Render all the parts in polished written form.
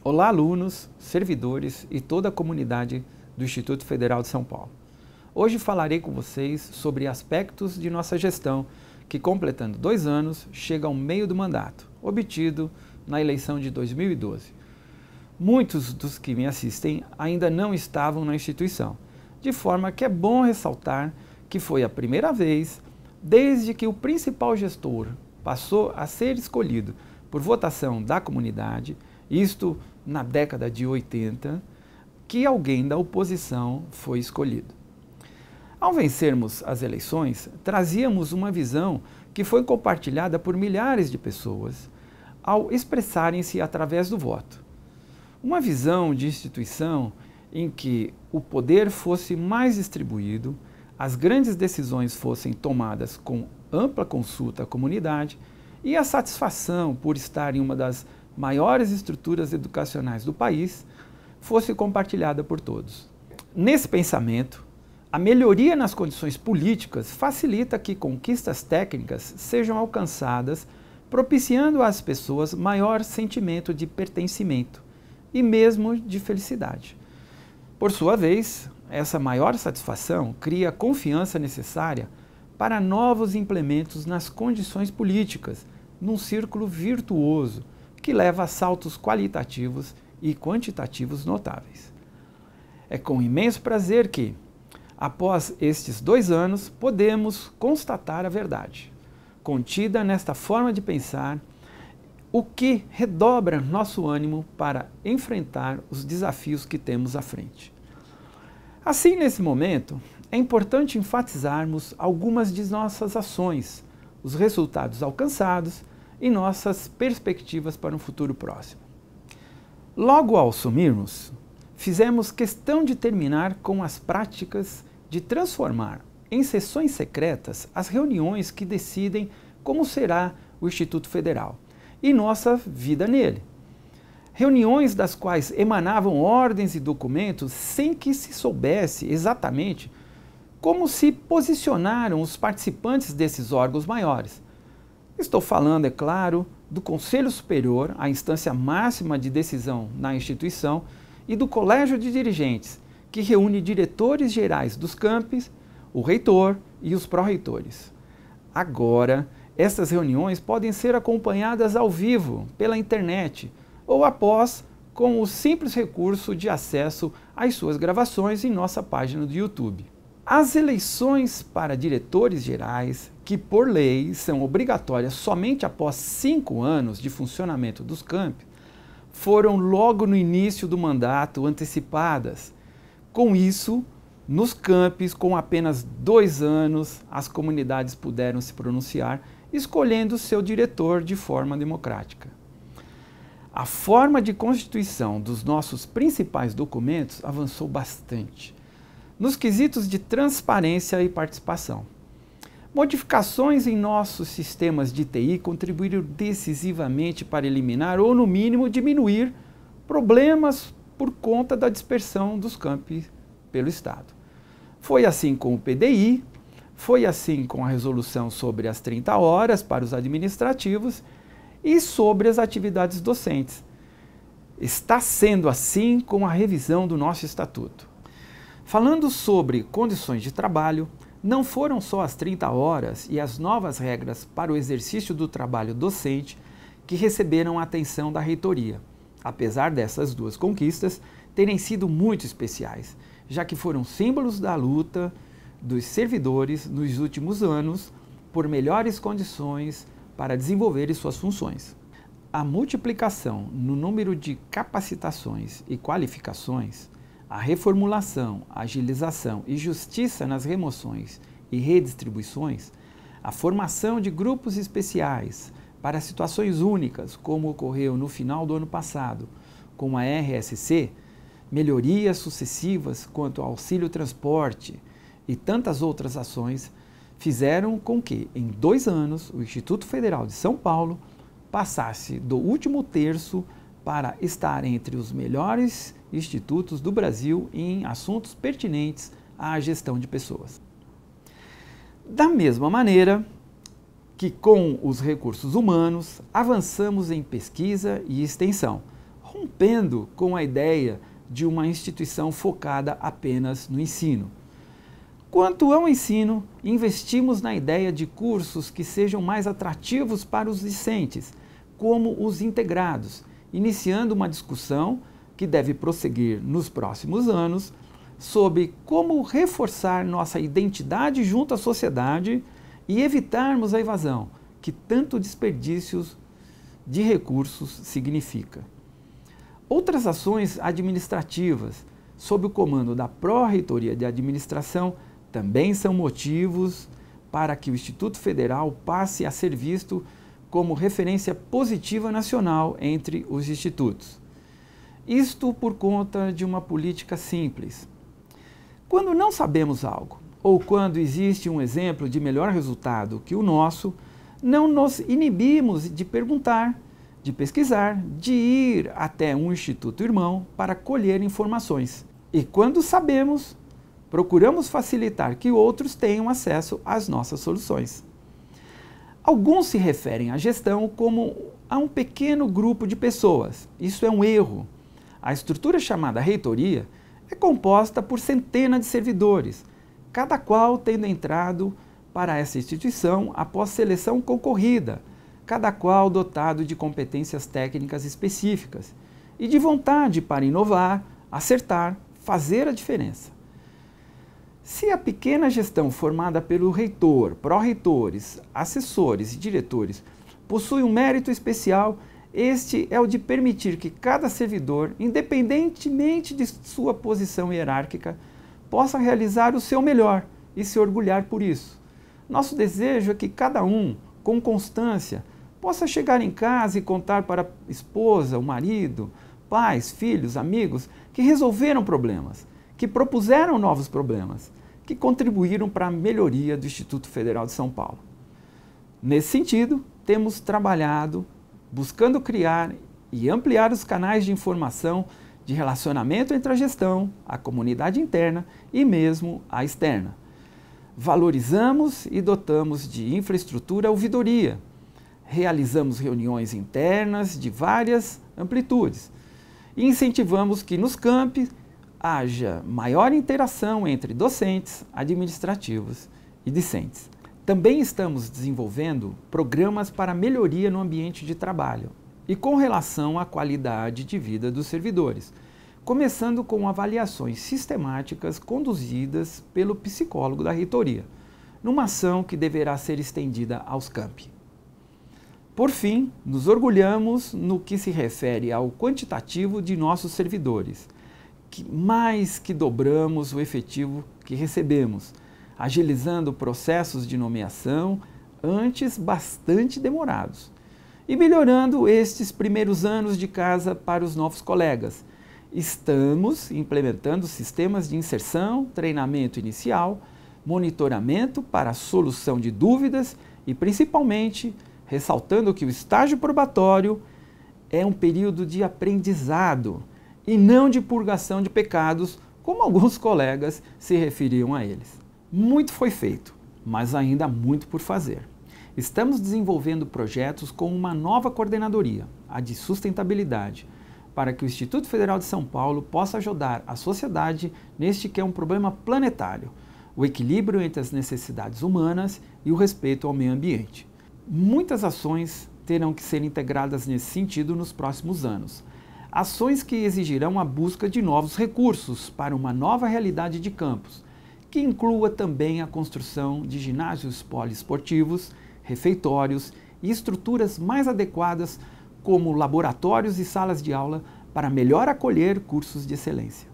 Olá, alunos, servidores e toda a comunidade do Instituto Federal de São Paulo. Hoje falarei com vocês sobre aspectos de nossa gestão que, completando 2 anos, chega ao meio do mandato, obtido na eleição de 2012. Muitos dos que me assistem ainda não estavam na instituição, de forma que é bom ressaltar que foi a primeira vez, desde que o principal gestor passou a ser escolhido por votação da comunidade, isto na década de 80, que alguém da oposição foi escolhido. Ao vencermos as eleições, trazíamos uma visão que foi compartilhada por milhares de pessoas ao expressarem-se através do voto. Uma visão de instituição em que o poder fosse mais distribuído, as grandes decisões fossem tomadas com ampla consulta à comunidade e a satisfação por estar em uma das maiores estruturas educacionais do país fosse compartilhada por todos. Nesse pensamento, a melhoria nas condições políticas facilita que conquistas técnicas sejam alcançadas, propiciando às pessoas maior sentimento de pertencimento e mesmo de felicidade. Por sua vez, essa maior satisfação cria a confiança necessária para novos implementos nas condições políticas, num círculo virtuoso que leva a saltos qualitativos e quantitativos notáveis. É com imenso prazer que, após estes 2 anos, podemos constatar a verdade, contida nesta forma de pensar, o que redobra nosso ânimo para enfrentar os desafios que temos à frente. Assim, nesse momento, é importante enfatizarmos algumas de nossas ações, os resultados alcançados e nossas perspectivas para um futuro próximo. Logo ao assumirmos, fizemos questão de terminar com as práticas de transformar em sessões secretas as reuniões que decidem como será o Instituto Federal e nossa vida nele. Reuniões das quais emanavam ordens e documentos sem que se soubesse exatamente como se posicionaram os participantes desses órgãos maiores. Estou falando, é claro, do Conselho Superior, a instância máxima de decisão na instituição, e do Colégio de Dirigentes, que reúne diretores gerais dos campos, o reitor e os pró-reitores. Agora, essas reuniões podem ser acompanhadas ao vivo, pela internet, ou após, com o simples recurso de acesso às suas gravações em nossa página do YouTube. As eleições para diretores gerais, que por lei são obrigatórias somente após 5 anos de funcionamento dos campi, foram logo no início do mandato antecipadas. Com isso, nos campos, com apenas 2 anos, as comunidades puderam se pronunciar, escolhendo seu diretor de forma democrática. A forma de constituição dos nossos principais documentos avançou bastante nos quesitos de transparência e participação. Modificações em nossos sistemas de TI contribuíram decisivamente para eliminar ou, no mínimo, diminuir problemas por conta da dispersão dos campi pelo Estado. Foi assim com o PDI, foi assim com a resolução sobre as 30 horas para os administrativos e sobre as atividades docentes. Está sendo assim com a revisão do nosso Estatuto. Falando sobre condições de trabalho, não foram só as 30 horas e as novas regras para o exercício do trabalho docente que receberam a atenção da reitoria, apesar dessas 2 conquistas terem sido muito especiais, já que foram símbolos da luta dos servidores nos últimos anos por melhores condições para desenvolverem suas funções. A multiplicação no número de capacitações e qualificações, a reformulação, agilização e justiça nas remoções e redistribuições, a formação de grupos especiais para situações únicas, como ocorreu no final do ano passado com a RSC, melhorias sucessivas quanto ao auxílio transporte e tantas outras ações, fizeram com que, em 2 anos, o Instituto Federal de São Paulo passasse do último terço para estar entre os melhores institutos do Brasil em assuntos pertinentes à gestão de pessoas. Da mesma maneira que com os recursos humanos avançamos em pesquisa e extensão, rompendo com a ideia de uma instituição focada apenas no ensino. Quanto ao ensino, investimos na ideia de cursos que sejam mais atrativos para os discentes, como os integrados, iniciando uma discussão que deve prosseguir nos próximos anos sobre como reforçar nossa identidade junto à sociedade e evitarmos a evasão, que tanto desperdício de recursos significa. Outras ações administrativas, sob o comando da Pró-Reitoria de Administração, também são motivos para que o Instituto Federal passe a ser visto como referência positiva nacional entre os institutos. Isto por conta de uma política simples. Quando não sabemos algo, ou quando existe um exemplo de melhor resultado que o nosso, não nos inibimos de perguntar, de pesquisar, de ir até um instituto irmão para colher informações. E quando sabemos, procuramos facilitar que outros tenham acesso às nossas soluções. Alguns se referem à gestão como a um pequeno grupo de pessoas. Isso é um erro. A estrutura chamada reitoria é composta por centenas de servidores, cada qual tendo entrado para essa instituição após seleção concorrida, cada qual dotado de competências técnicas específicas e de vontade para inovar, acertar, fazer a diferença. Se a pequena gestão formada pelo reitor, pró-reitores, assessores e diretores possui um mérito especial, este é o de permitir que cada servidor, independentemente de sua posição hierárquica, possa realizar o seu melhor e se orgulhar por isso. Nosso desejo é que cada um, com constância, possa chegar em casa e contar para a esposa, o marido, pais, filhos, amigos, que resolveram problemas, que propuseram novos problemas, que contribuíram para a melhoria do Instituto Federal de São Paulo. Nesse sentido, temos trabalhado buscando criar e ampliar os canais de informação de relacionamento entre a gestão, a comunidade interna e mesmo a externa. Valorizamos e dotamos de infraestrutura a ouvidoria. Realizamos reuniões internas de várias amplitudes e incentivamos que nos campi haja maior interação entre docentes, administrativos e discentes. Também estamos desenvolvendo programas para melhoria no ambiente de trabalho e com relação à qualidade de vida dos servidores, começando com avaliações sistemáticas conduzidas pelo psicólogo da reitoria, numa ação que deverá ser estendida aos campi. Por fim, nos orgulhamos no que se refere ao quantitativo de nossos servidores, mais que dobramos o efetivo que recebemos, agilizando processos de nomeação antes bastante demorados e melhorando estes primeiros anos de casa para os novos colegas. Estamos implementando sistemas de inserção, treinamento inicial, monitoramento para a solução de dúvidas e, principalmente, ressaltando que o estágio probatório é um período de aprendizado e não de purgação de pecados, como alguns colegas se referiam a eles. Muito foi feito, mas ainda há muito por fazer. Estamos desenvolvendo projetos com uma nova coordenadoria, a de sustentabilidade, para que o Instituto Federal de São Paulo possa ajudar a sociedade neste que é um problema planetário, o equilíbrio entre as necessidades humanas e o respeito ao meio ambiente. Muitas ações terão que ser integradas nesse sentido nos próximos anos. Ações que exigirão a busca de novos recursos para uma nova realidade de campus, que inclua também a construção de ginásios poliesportivos, refeitórios e estruturas mais adequadas como laboratórios e salas de aula para melhor acolher cursos de excelência.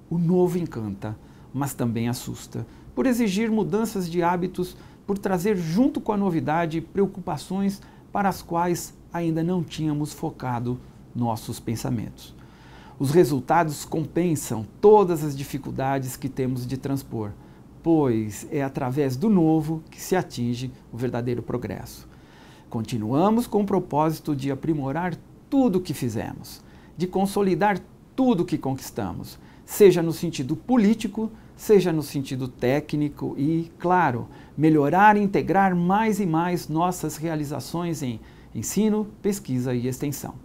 O novo encanta, mas também assusta, por exigir mudanças de hábitos, por trazer junto com a novidade preocupações para as quais ainda não tínhamos focado nossos pensamentos. Os resultados compensam todas as dificuldades que temos de transpor, pois é através do novo que se atinge o verdadeiro progresso. Continuamos com o propósito de aprimorar tudo o que fizemos, de consolidar tudo o que conquistamos, seja no sentido político, seja no sentido técnico e, claro, melhorar e integrar mais e mais nossas realizações em ensino, pesquisa e extensão.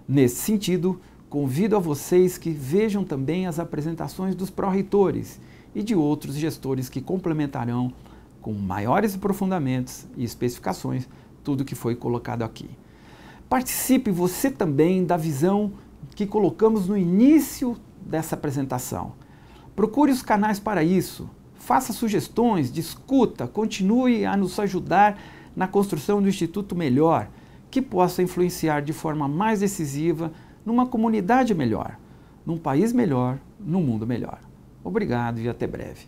Nesse sentido, Convido a vocês que vejam também as apresentações dos pró-reitores e de outros gestores que complementarão com maiores aprofundamentos e especificações tudo que foi colocado aqui. Participe você também da visão que colocamos no início dessa apresentação. Procure os canais para isso, faça sugestões, discuta, continue a nos ajudar na construção do Instituto melhor, que possa influenciar de forma mais decisiva numa comunidade melhor, num país melhor, num mundo melhor. Obrigado e até breve.